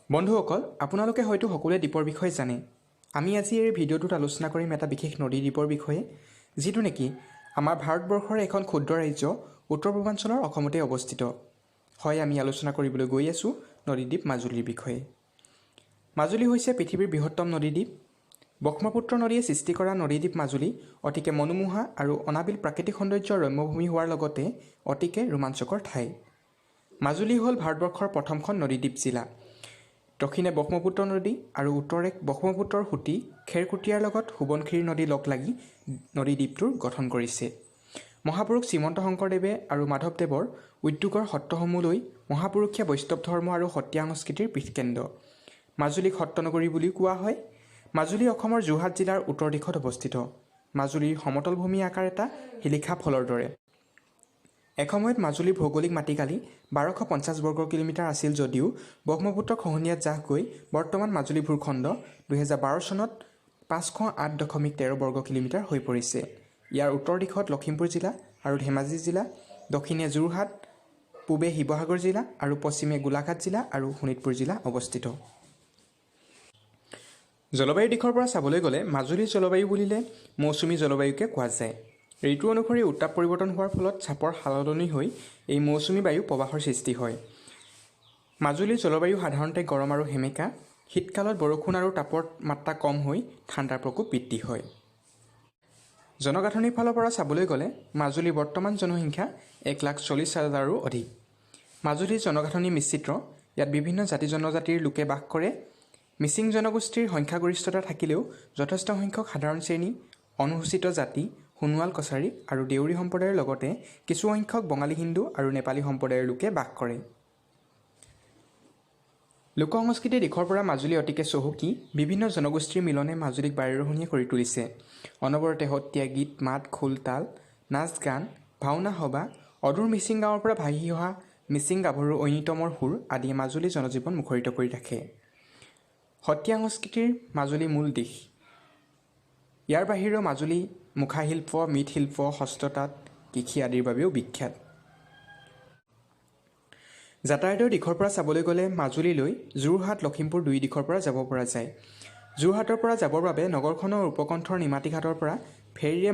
বন্ধুসকল, আপোনালোকে হয়তো সকলোৱে দ্বীপৰ বিষয়ে জানে। আমি আজি এই ভিডিঅ'টোত আলোচনা কৰিম এটা বিশেষ নদী দ্বীপৰ বিষয়ে, যিটো নেকি আমাৰ ভাৰতবৰ্ষৰ এখন ক্ষুদ্ৰ ৰাজ্য উত্তৰ পূৰ্বাঞ্চলৰ অসমতে অৱস্থিত। হয়, আমি আলোচনা কৰিবলৈ গৈ আছোঁ নদীদ্বীপ মাজুলীৰ বিষয়ে। মাজুলী হৈছে পৃথিৱীৰ বৃহত্তম নদীদ্বীপ। ব্ৰহ্মপুত্ৰ নদীয়ে সৃষ্টি কৰা নদীদ্বীপ মাজুলী অতিকে মনোমোহা আৰু অনাবিল প্ৰাকৃতিক সৌন্দৰ্যৰ ৰম্যভূমি হোৱাৰ লগতে অতিকে ৰোমাঞ্চকৰ ঠাই। মাজুলী হ'ল ভাৰতবৰ্ষৰ প্ৰথমখন নদীদ্বীপ জিলা। দক্ষিণে ব্ৰহ্মপুত্ৰ নদী আৰু উত্তৰে ব্ৰহ্মপুত্ৰৰ সুঁতি খেৰকুটীয়াৰ লগত সোৱণশিৰি নদী লগ লাগি নদীদ্বীপটোৰ গঠন কৰিছে। মহাপুৰুষ শ্ৰীমন্ত শংকৰদেৱে আৰু মাধৱদেৱৰ উদ্যোগৰ সত্ৰসমূহ লৈ মহাপুৰুষীয়া বৈষ্ণৱ ধৰ্ম আৰু সত্ৰীয়া সংস্কৃতিৰ পীঠকেন্দ্ৰ। মাজুলীক সত্ৰনগৰী বুলিও কোৱা হয়। মাজুলী অসমৰ যোৰহাট জিলাৰ উত্তৰ দিশত অৱস্থিত। মাজুলীৰ সমতল ভূমি আকাৰ এটা শিলিখা ফলৰ দৰে। এসময়ত মাজুলীৰ ভৌগোলিক মাটিকালি 1250 বৰ্গ কিলোমিটাৰ আছিল যদিও ব্ৰহ্মপুত্ৰ খহনীয়াত জাহ গৈ বৰ্তমান মাজুলী ভূখণ্ড 2012 চনত 508.13 বৰ্গ কিলোমিটাৰ হৈ পৰিছে। ইয়াৰ উত্তৰ দিশত লখিমপুৰ জিলা আৰু ধেমাজি জিলা, দক্ষিণে যোৰহাট, পূবে শিৱসাগৰ জিলা আৰু পশ্চিমে গোলাঘাট জিলা আৰু শোণিতপুৰ জিলা অৱস্থিত। জলবায়ুৰ দিশৰ পৰা চাবলৈ গ'লে মাজুলীৰ জলবায়ু বুলিলে মৌচুমী জলবায়ুকে কোৱা যায়। ঋতু অনুসৰি উত্তাপ পৰিৱৰ্তন হোৱাৰ ফলত চাপৰ সলনি হৈ এই মৌচুমী বায়ু প্ৰৱাহৰ সৃষ্টি হয়। মাজুলীৰ জলবায়ু সাধাৰণতে গৰম আৰু সেমেকা। শীতকালত বৰষুণ আৰু তাপৰ মাত্ৰা কম হৈ ঠাণ্ডাৰ প্ৰকোপ বৃদ্ধি হয়। জনগাঁথনিৰ ফালৰ পৰা চাবলৈ গ'লে মাজুলীৰ বৰ্তমান জনসংখ্যা 1,40,000ৰো অধিক। মাজুলীৰ জনগাঁথনি মিশ্ৰিত। ইয়াত বিভিন্ন জাতি জনজাতিৰ লোকে বাস কৰে। মিচিং জনগোষ্ঠীৰ সংখ্যাগৰিষ্ঠতা থাকিলেও যথেষ্ট সংখ্যক সাধাৰণ শ্ৰেণী, অনুসূচিত জাতি, সোণোৱাল কছাৰী আৰু দেউৰী সম্প্ৰদায়ৰ লগতে কিছুসংখ্যক বঙালী হিন্দু আৰু নেপালী সম্প্ৰদায়ৰ লোকে বাস কৰে। লোক সংস্কৃতিৰ দিশৰ পৰা মাজুলী অতিকে চহকী। বিভিন্ন জনগোষ্ঠীৰ মিলনে মাজুলীক বাৰেৰহণীয়া কৰি তুলিছে। অনবৰতে সত্ৰীয়া গীত, মাত, খোল, তাল, নাচ গান, ভাওনা সবাহ, অদূৰ মিচিং গাঁৱৰ পৰা ভাহি অহা মিচিং গাভৰুৰ ঐনিতমৰ সুৰ আদিয়ে মাজুলীৰ জনজীৱন মুখৰিত কৰি ৰাখে। সত্ৰীয়া সংস্কৃতিৰ মাজুলী মূল দিশ। ইয়াৰ বাহিৰেও মাজুলী মুখাশিল্প, মৃৎশিল্প, হস্ততাঁত, কৃষি আদিৰ বাবেও বিখ্যাত। যাতায়াতৰ দিশৰ পৰা চাবলৈ গ'লে মাজুলীলৈ যোৰহাট, লখিমপুৰ দুই দিশৰ পৰা যাব পৰা যায়। যোৰহাটৰ পৰা যাবৰ বাবে নগৰখনৰ উপকণ্ঠৰ নিমাতী ঘাটৰ পৰা ফেৰীৰে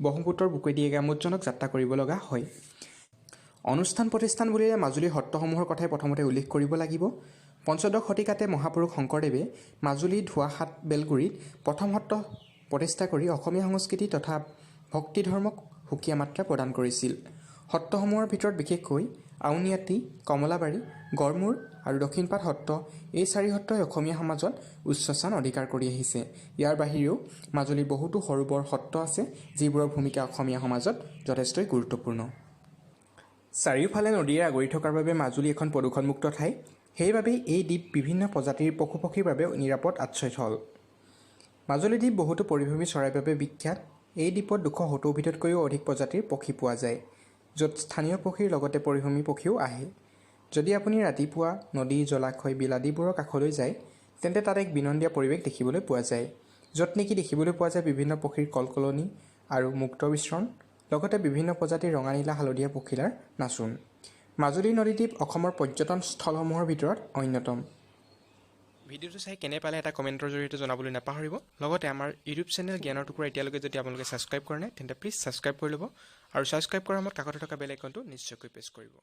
ব্ৰহ্মপুত্ৰৰ বুকুৱেদি আমোদজনক যাত্ৰা কৰিব লগা হয়। অনুষ্ঠান প্ৰতিষ্ঠান বুলিলে মাজুলীৰ সত্ৰসমূহৰ কথাই প্ৰথমতে উল্লেখ কৰিব লাগিব। পঞ্চদশ শতিকাতে মহাপুৰুষ শংকৰদেৱে মাজুলীৰ ধোৱাহাট বেলগুৰিত প্ৰথম সত্ৰ প্ৰতিষ্ঠা কৰি অসমীয়া সংস্কৃতি তথা ভক্তি ধৰ্মক সুকীয়া মাত্ৰা প্ৰদান কৰিছিল। সত্ৰসমূহৰ ভিতৰত বিশেষকৈ আউনীআটী, কমলাবাৰী, গড়মূৰ আৰু দক্ষিণপাট সত্ৰ, এই চাৰি সত্ৰই অসমীয়া সমাজত উচ্চ স্থান অধিকাৰ কৰি আহিছে। ইয়াৰ বাহিৰেও মাজুলীৰ বহুতো সৰু বৰ সত্ৰ আছে, যিবোৰৰ ভূমিকা অসমীয়া সমাজত যথেষ্টই গুৰুত্বপূৰ্ণ। চাৰিওফালে নদীৰে আগুৰি থকাৰ বাবে মাজুলী এখন প্ৰদূষণমুক্ত ঠাই। সেইবাবেই এই দ্বীপ বিভিন্ন প্ৰজাতিৰ পশু পক্ষীৰ বাবে নিৰাপদ আশ্ৰয়স্থল। মাজুলী দ্বীপ বহুতো পৰিভ্ৰমী চৰাইৰ বাবে বিখ্যাত। এই দ্বীপত 270বিধতকৈও অধিক প্ৰজাতিৰ পক্ষী পোৱা যায়, য'ত স্থানীয় পক্ষীৰ লগতে পৰিভ্ৰমী পক্ষীও আহে। যদি আপুনি ৰাতিপুৱা নদী, জলাশয়, বিল আদিবোৰৰ কাষলৈ যায়, তেন্তে তাত এক বিনন্দীয়া পৰিৱেশ দেখিবলৈ পোৱা যায়, য'ত নেকি দেখিবলৈ পোৱা যায় বিভিন্ন পক্ষীৰ কলকলনি আৰু মুক্ত বিচৰণ, লগতে বিভিন্ন প্ৰজাতিৰ ৰঙা, নীলা, হালধীয়া পখিলাৰ নাচোন। মাজুলী নদীদ্বীপ অসমৰ পৰ্যটন স্থলসমূহৰ ভিতৰত অন্যতম। ভিডিঅ'টো চাই কেনে পালে এটা কমেণ্টৰ জৰিয়তে জনাবলৈ নাপাহৰিব। লগতে আমাৰ ইউটিউব চেনেল জ্ঞানৰ টুকুৰা এতিয়ালৈকে যদি আপোনালোকে ছাবস্ক্ৰাইব কৰা নাই, তেন্তে প্লিজ ছাবস্ক্ৰাইব কৰি ল'ব আৰু ছাবস্ক্ৰাইব কৰাৰ সময়ত কাষতে থকা বেল আইকনটো নিশ্চয়কৈ প্ৰেছ কৰিব।